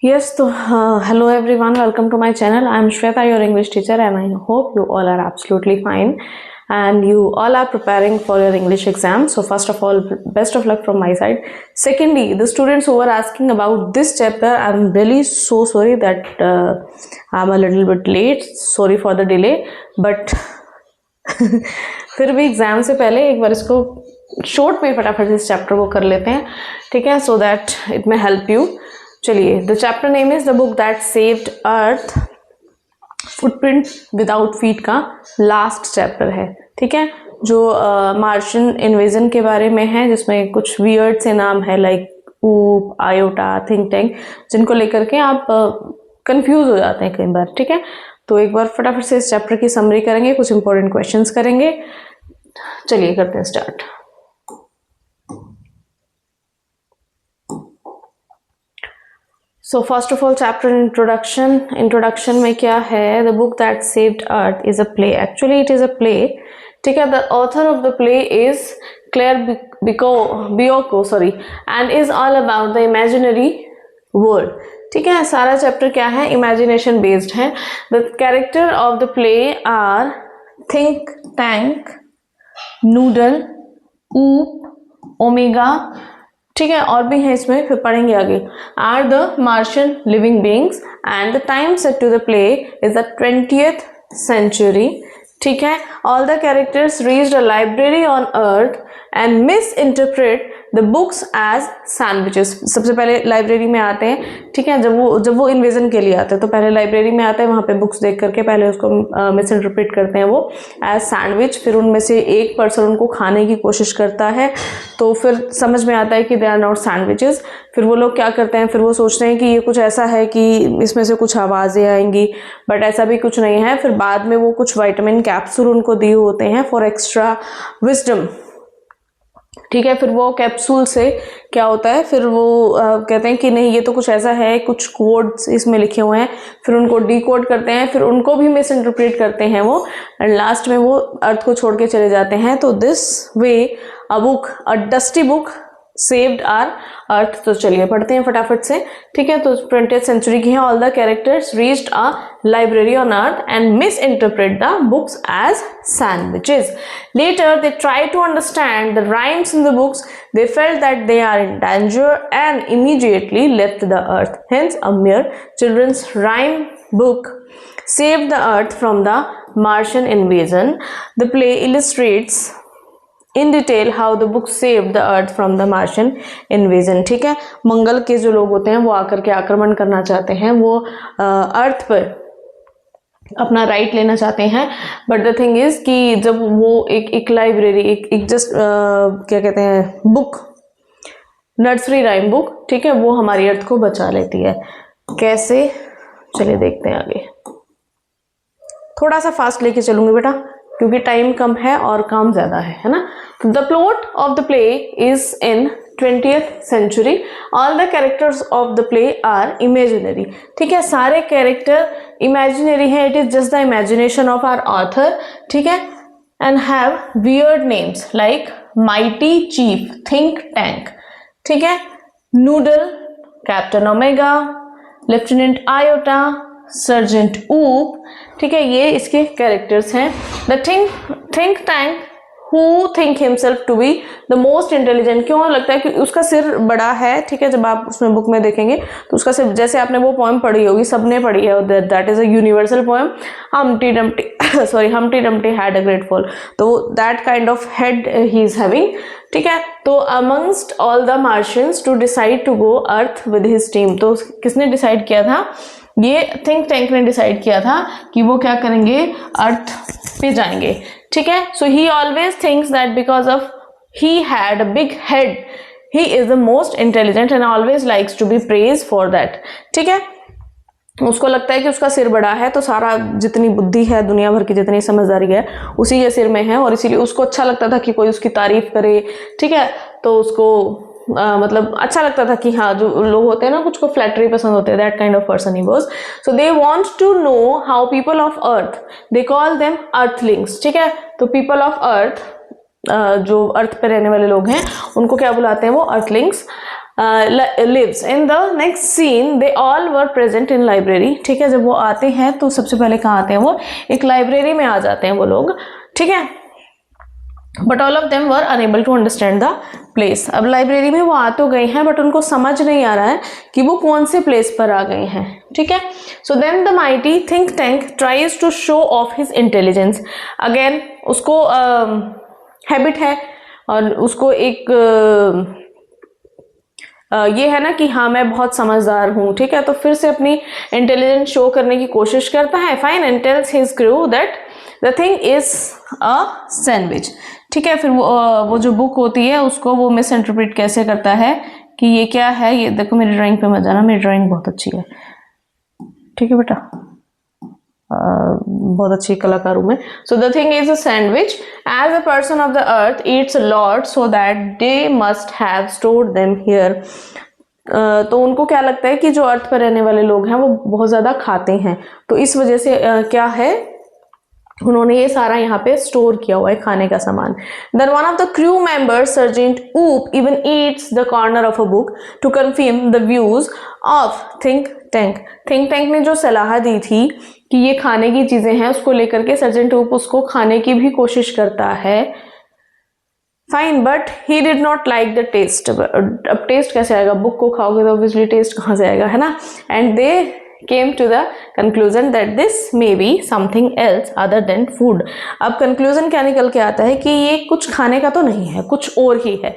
Yes, so hello everyone, welcome to my channel. I am Shweta, your English teacher, and I hope you all are absolutely fine and you all are preparing for your English exam. So first of all, best of luck from my side. Secondly, the students who were asking about this chapter, I'm really so sorry that I'm a little bit late. Sorry for the delay, but फिर भी exam से पहले एक बार इसको short में फटाफट इस chapter को कर लेते हैं, ठीक है, so that it may help you. चलिए, the chapter name is the book that saved earth. Footprint without feet का लास्ट चैप्टर है, ठीक है, जो मार्शियन इन्वेजन के बारे में है, जिसमें कुछ वियर्ड से नाम है लाइक ऊप, आयोटा, थिंक टैंक, जिनको लेकर के आप कंफ्यूज हो जाते हैं कई बार, ठीक है. तो एक बार फटाफट से इस चैप्टर की समरी करेंगे, कुछ इंपॉर्टेंट क्वेश्चंस करेंगे. चलिए करते हैं start. So first of all chapter introduction में क्या है? The book that saved earth is a play. Actually it is a play, ठीक है. The author of the play is Claire Boiko and is all about the imaginary world, ठीक है. सारा chapter क्या है? इमेजिनेशन बेस्ड है. The character of the play are think tank, noodle, Oop, omega, ठीक है, और भी है इसमें, फिर पढ़ेंगे आगे. Are the Martian living beings and the time set to the play is the 20th century, ठीक है. All the characters reached a library on earth and misinterpret the books as sandwiches. सबसे पहले library में आते हैं, ठीक है, जब वो इन्वेजन के लिए आते हैं तो पहले लाइब्रेरी में आते हैं, वहाँ पे बुक्स देख करके पहले उसको मिस इंटरप्रेट करते हैं वो एज सैंडविच. फिर उनमें से एक पर्सन उनको खाने की कोशिश करता है, तो फिर समझ में आता है कि दे आर नॉट सैंडविचेस. फिर वो लोग क्या करते हैं, फिर वो सोचते हैं कि ये कुछ ऐसा है कि इसमें से कुछ आवाज़ें आएंगी, बट ऐसा भी कुछ नहीं है. फिर बाद में वो कुछ विटामिन कैप्सूल उनको दिए होते हैं फॉर एक्स्ट्रा विजडम, ठीक है. फिर वो कैप्सूल से क्या होता है, फिर वो कहते हैं कि नहीं, ये तो कुछ ऐसा है, कुछ कोड्स इसमें लिखे हुए हैं. फिर उनको डिकोड करते हैं, फिर उनको भी मिस इंटरप्रेट करते हैं वो, एंड लास्ट में वो अर्थ को छोड़ के चले जाते हैं. तो this way a dusty book saved our earth. तो चलिए पढ़ते हैं फटाफट से, ठीक है. तो 20th century की है. All the characters reached a library on earth and misinterpret the books as sandwiches. Later they tried to understand the rhymes in the books. They felt that they are in danger and immediately left the earth. Hence a mere children's rhyme book saved the earth from the Martian invasion. The play illustrates in detail how the book saved the earth from the Martian invasion, ठीक है. मंगल के जो लोग होते हैं वो आकर के आक्रमण करना चाहते हैं, वो अर्थ पर अपना राइट लेना चाहते हैं. बट द थिंग इज कि जब वो एक लाइब्रेरी, एक जस्ट क्या कहते हैं, बुक, नर्सरी राइम बुक, ठीक है, वो हमारी अर्थ को बचा लेती है. कैसे? चलिए देखते हैं आगे. थोड़ा सा फास्ट लेके चलूंगी बेटा, क्योंकि टाइम कम है और काम ज्यादा है ना. The plot of the play is in 20th century. All the characters of the play are imaginary, ठीक है. सारे कैरेक्टर इमेजिनरी है. It is just the imagination of our author, ठीक है. And have weird names like Mighty Chief, Think Tank, ठीक है, Noodle, Captain Omega, Lieutenant Iota, Sergeant Oop, ठीक है. ये इसके कैरेक्टर्स हैं. The Think Tank who think himself to be the most intelligent. क्यों लगता है कि उसका सिर बड़ा है, ठीक है. जब आप उसमें बुक में देखेंगे तो उसका सिर, जैसे आपने वो पोएम पढ़ी होगी, सबने पढ़ी है, that is a universal poem, Humpty Dumpty had a great fall. तो that kind of head he is having, ठीक है. तो amongst all the Martians to decide to go earth with his team. तो किसने डिसाइड किया था? ये think tank ने डिसाइड किया था कि वो क्या करेंगे, अर्थ पे जाएंगे, ठीक है. So he always thinks that because of he had a big head he is the most intelligent and always likes to be praise for that, ठीक है. उसको लगता है कि उसका सिर बड़ा है, तो सारा जितनी बुद्धि है, दुनिया भर की जितनी समझदारी है, उसी के सिर में है, और इसीलिए उसको अच्छा लगता था कि कोई उसकी तारीफ करे, ठीक है. तो उसको मतलब अच्छा लगता था कि हाँ, जो लोग होते हैं ना, कुछ को फ्लैटरी पसंद होते हैं, that kind of person he was. So they want to know how people of earth, they call them earthlings, ठीक है. तो पीपल ऑफ अर्थ, जो अर्थ पे रहने वाले लोग हैं, उनको क्या बुलाते हैं वो? Earthlings. lives. In the next scene they all were present in library. ठीक है, जब वो आते हैं तो सबसे पहले कहाँ आते हैं, वो एक लाइब्रेरी में आ जाते हैं वो लोग, ठीक है. But all of them were unable to understand the place. अब लाइब्रेरी में वो आ तो गए हैं बट उनको समझ नहीं आ रहा है कि वो कौन से प्लेस पर आ गए हैं, ठीक है. So then the mighty Think Tank tries to show off his intelligence. Again उसको हैबिट है और उसको एक ये है ना कि हाँ मैं बहुत समझदार हूँ, ठीक है. तो फिर से अपनी इंटेलिजेंस शो करने की कोशिश करता है. Fine, and tales his crew that the thing is a sandwich, ठीक है. फिर वो जो बुक होती है उसको वो मिस इंटरप्रेट कैसे करता है कि ये क्या है. ये देखो मेरी ड्राइंग पे मत जाना, मेरी ड्राइंग बहुत अच्छी है, ठीक है बेटा, बहुत अच्छी कलाकार हूं मैं. So the thing is a sandwich. As a person of the earth eats a lot so that they must have stored them here. तो उनको क्या लगता है कि जो अर्थ पर रहने वाले लोग हैं वो बहुत ज्यादा खाते हैं, तो इस वजह से क्या है, उन्होंने ये सारा यहाँ पे स्टोर किया हुआ है खाने का सामान. Then one of the crew members sergeant Oop even eats the corner of a book to confirm the views of think tank. Think tank ने जो सलाह दी थी कि ये खाने की चीजें हैं, उसको लेकर के सर्जेंट ऊप उसको खाने की भी कोशिश करता है. Fine, but he did not like the taste. अब टेस्ट कैसे आएगा, बुक को खाओगे तो ऑब्वियसली टेस्ट कहाँ से आएगा, है ना. And they came to the conclusion that this may be something else other than food. अब conclusion क्या निकल के आता है कि ये कुछ खाने का तो नहीं है, कुछ और ही है.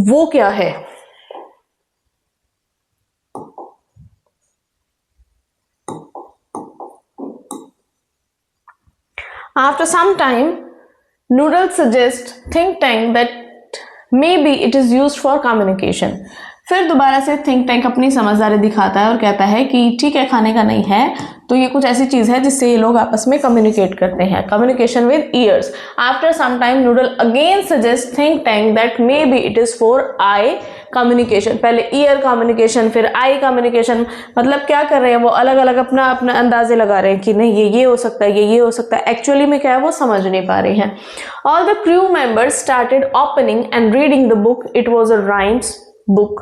वो क्या है? After some time, Noodle suggests think tank that maybe it is used for communication. फिर दोबारा से थिंक टैंक अपनी समझदारी दिखाता है और कहता है कि ठीक है खाने का नहीं है, तो ये कुछ ऐसी चीज है जिससे ये लोग आपस में कम्युनिकेट करते हैं, communication with ears. After some time Noodle again suggest Think Tank that may be it is for eye communication. पहले ईयर कम्युनिकेशन फिर आई कम्युनिकेशन. मतलब क्या कर रहे हैं वो, अलग अलग अपना अपना अंदाजे लगा रहे हैं कि नहीं ये हो सकता है, ये हो सकता है. एक्चुअली में क्या है वो समझ नहीं पा रहे हैं. All the crew members started opening and reading the book. It was a rhymes book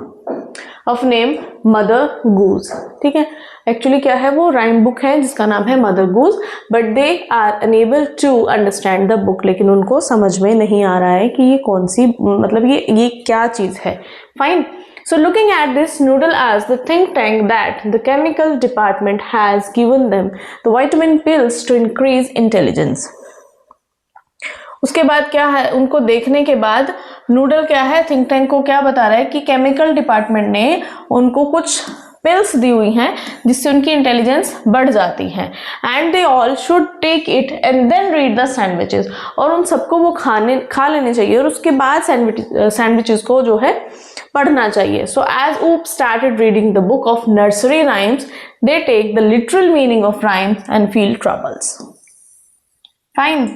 of name Mother Goose. ठीक है, एक्चुअली क्या है वो राइम बुक है जिसका नाम है Mother Goose. But they are unable to understand the book. लेकिन उनको समझ में नहीं आ रहा है कि ये कौन सी, मतलब ये क्या चीज है. Fine. So looking at this, Noodle asked the think tank that the chemical department has given them the vitamin pills to increase intelligence. उसके बाद क्या है, उनको देखने के बाद नूडल क्या है थिंक टैंक को क्या बता रहा है कि केमिकल डिपार्टमेंट ने उनको कुछ पिल्स दी हुई हैं जिससे उनकी इंटेलिजेंस बढ़ जाती है. And they all should take it and then read the sandwiches. और उन सबको वो खा लेने चाहिए और उसके बाद सैंडविचेस को जो है पढ़ना चाहिए. So as Oop started reading the book of nursery rhymes they take the literal meaning of rhymes and feel troubles. Fine.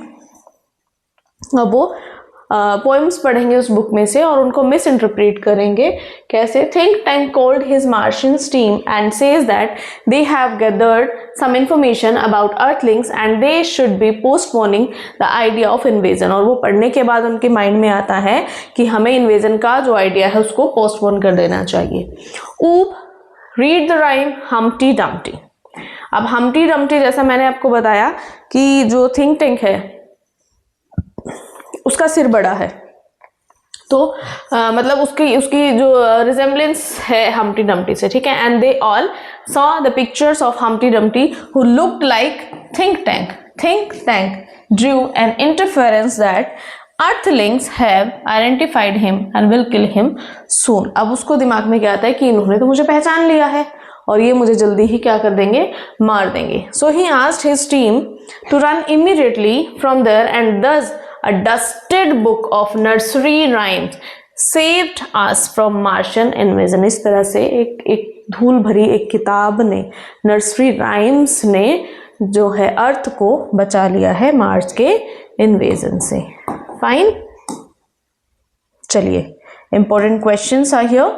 अब वो पोएम्स पढ़ेंगे उस बुक में से और उनको मिस इंटरप्रेट करेंगे. कैसे? Think Tank called his Martians team and says that they have gathered some information about earthlings and they should be postponing the idea of invasion. और वो पढ़ने के बाद उनके माइंड में आता है कि हमें इन्वेजन का जो आइडिया है उसको पोस्टपोन कर देना चाहिए. ऊप read the rhyme Humpty Dumpty. अब हम्टी डम्टी जैसा मैंने आपको बताया कि जो थिंक टैंक है उसका सिर बड़ा है, तो मतलब उसकी जो रिजेम्बलेंस है हम्टी डम्टी से. ठीक है. And they all saw the pictures of Humpty Dumpty who looked like think tank. Think tank drew an interference that earthlings have identified him and will kill him soon. अब उसको दिमाग में क्या आता है कि इन्होंने तो मुझे पहचान लिया है और ये मुझे जल्दी ही क्या कर देंगे, मार देंगे. So he asked his team to run immediately from there and thus a dusted book of nursery rhymes saved us from Martian invasion. इस तरह से एक धूल भरी एक किताब ने, नर्सरी राइम्स ने जो है अर्थ को बचा लिया है मार्स के इन्वेजन से. फाइन. चलिए, important questions are here.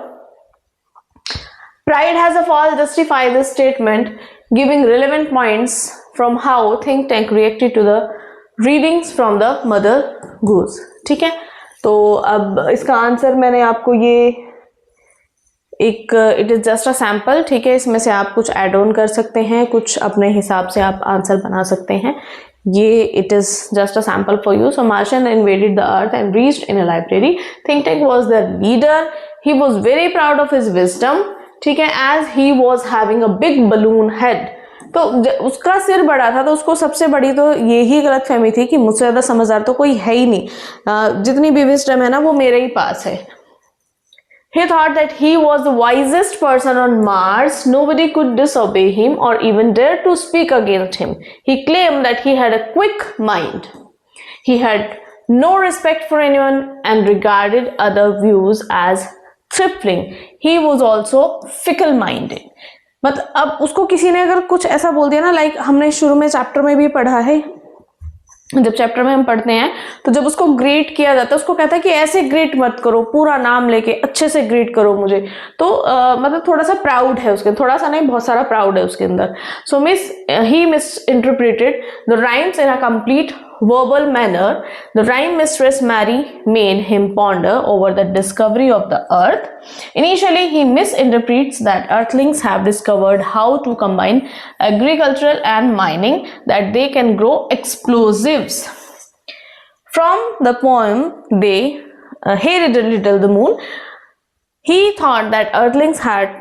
Pride has a fall justify this statement giving relevant points from how think tank reacted to the readings from the Mother Goose. ठीक है, तो अब इसका आंसर मैंने आपको ये एक it is just a sample, ठीक है, इसमें से आप कुछ ऐड ऑन कर सकते हैं, कुछ अपने हिसाब से आप आंसर बना सकते हैं। ये it is just a sample for you. So Martian invaded the earth and reached in a library. Think Tank was the leader, he was very proud of his wisdom, ठीक है, as he was having a big balloon head. तो उसका सिर बड़ा था, तो उसको सबसे बड़ी तो यही गलतफहमी थी कि मुझसे ज्यादा समझदार तो कोई है ही नहीं, जितनी भी विजडम है ना वो मेरे ही पास है। He thought that he was the wisest person on Mars. Nobody could disobey him or even dare to speak against him. He claimed that he had a quick mind. He had no respect for anyone and regarded other views as trifling. He was also fickle-minded. मतलब अब उसको किसी ने अगर कुछ ऐसा बोल दिया ना, लाइक हमने शुरू में चैप्टर में भी पढ़ा है, जब चैप्टर में हम पढ़ते हैं तो जब उसको ग्रेट किया जाता है, उसको कहता है कि ऐसे ग्रेट मत करो, पूरा नाम लेके अच्छे से ग्रेट करो मुझे, तो मतलब थोड़ा सा प्राउड है उसके, थोड़ा सा नहीं बहुत सारा प्राउड है उसके अंदर। So he misinterpreted the rhymes in a complete verbal manner. The rhyme mistress Mary made him ponder over the discovery of the earth. Initially, he misinterprets that earthlings have discovered how to combine agricultural and mining, that they can grow explosives. From the poem Hey Riddle Riddle the Moon, he thought that earthlings had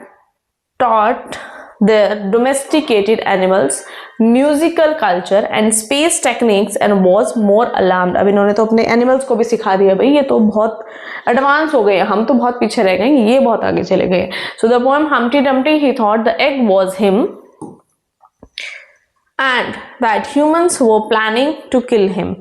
taught their domesticated animals musical culture and space techniques and was more alarmed. अब इन्होंने तो अपने animals को भी सिखा दिया, भाई ये तो बहुत एडवांस हो गए हैं, हम तो बहुत पीछे रह गए, ये बहुत आगे चले गए। So the poem Humpty Dumpty, he thought the egg was him and that humans were planning to kill him.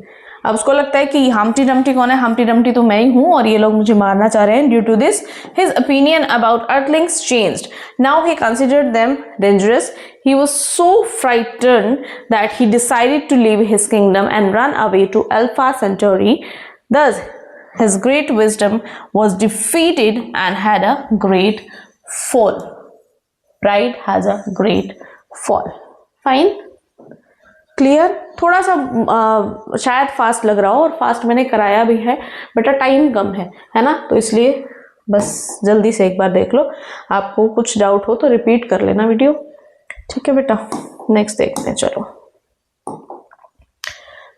अब उसको लगता है कि हम्प्टी डम्प्टी कौन है, हम्प्टी डम्प्टी तो मैं ही हूं और ये लोग मुझे मारना चाह रहे हैं। Due to this his opinion about earthlings changed. Now he considered them dangerous. He was so frightened that he decided to leave his kingdom and run away to Alpha Centauri. Thus his great wisdom was defeated and had a great fall. Pride has a great fall. Fine? Clear? थोड़ा सा शायद fast लग रहा हो, और fast मैंने कराया भी है, बेटा टाइम कम है ना, तो इसलिए बस जल्दी से एक बार देख लो। आपको कुछ डाउट हो तो रिपीट कर लेना वीडियो, ठीक है बेटा। नेक्स्ट देखते हैं, चलो।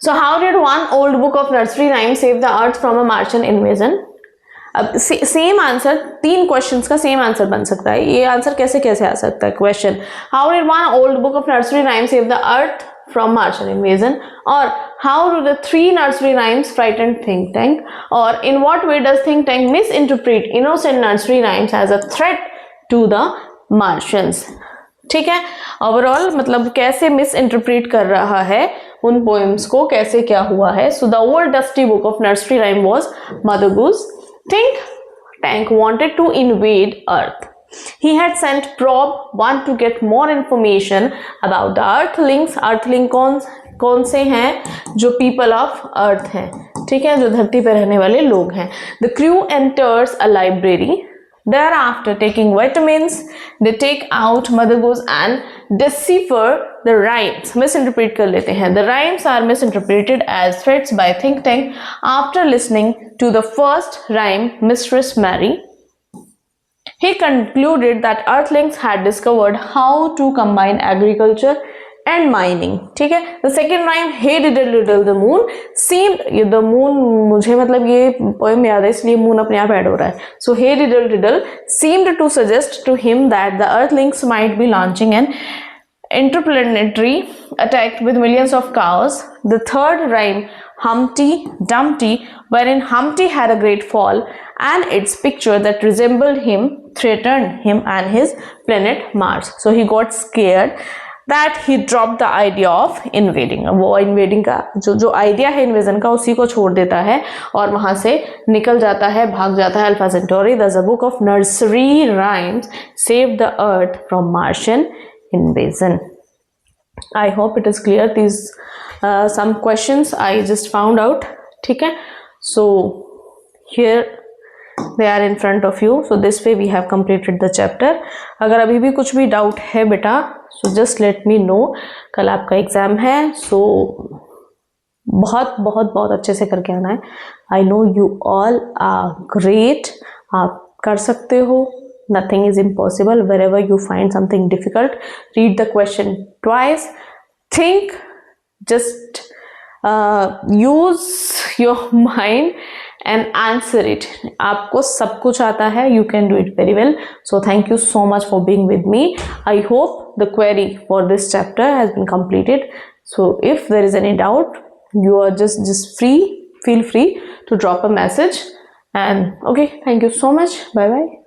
So how did one old book of nursery rhyme save the earth from a Martian invasion? अब सेम आंसर, 3 क्वेश्चंस का सेम आंसर बन सकता है। ये आंसर कैसे कैसे आ सकता है? Question, how did one old book of nursery rhyme save the earth from Martian invasion? Or how do the 3 nursery rhymes frighten think tank? Or in what way does think tank misinterpret innocent nursery rhymes as a threat to the Martians? ठीक है, overall मतलब कैसे miss interpret कर रहा है उन poems को, कैसे क्या हुआ है। So the old dusty book of nursery rhyme was Mother Goose. Think Tank wanted to invade earth. He had sent probe 1 to get more information about the earthlings. earthling कौन से हैं? जो people of earth हैं, ठीक है, जो धरती पर रहने वाले लोग हैं। The crew enters a library. Thereafter, taking vitamins, they take out Mother Goose and decipher the rhymes. Misinterpret कर लेते हैं। The rhymes are misinterpreted as threats by think tank. After listening to the first rhyme, Mistress Mary, he concluded that earthlings had discovered how to combine agriculture and mining. ठीक है, the second rhyme, Hey Diddle Diddle the Moon, seemed, ये the moon मुझे मतलब ये poem याद है इसलिए moon अपने आप ऐड हो रहा है। So Hey Diddle Diddle seemed to suggest to him that the earthlings might be launching an interplanetary attack with millions of cows. The third rhyme, Humpty Dumpty, wherein Humpty had a great fall and its picture that resembled him threatened him and his planet Mars. So he got scared that he dropped the idea of invading. वो invading का जो idea है invasion का उसी को छोड़ देता है और वहां से निकल जाता है, भाग जाता है alpha Centauri. Thus a book of nursery rhymes saved the earth from Martian invasion. I hope it is clear. These some questions I just found out. ठीक है, so here they are in front of you. So this way we have completed the chapter. अगर अभी भी कुछ भी doubt है बेटा, so just let me know. कल आपका एग्जाम है, so बहुत बहुत बहुत अच्छे से करके आना है. I know you all are great. आप कर सकते हो. Nothing is impossible. Wherever you find something difficult, read the question twice, think, just use your mind and answer it. आपको सब कुछ आता है, you can do it very well. So thank you so much for being with me. I hope the query for this chapter has been completed. So if there is any doubt, you are just feel free to drop a message. And okay, thank you so much. Bye bye.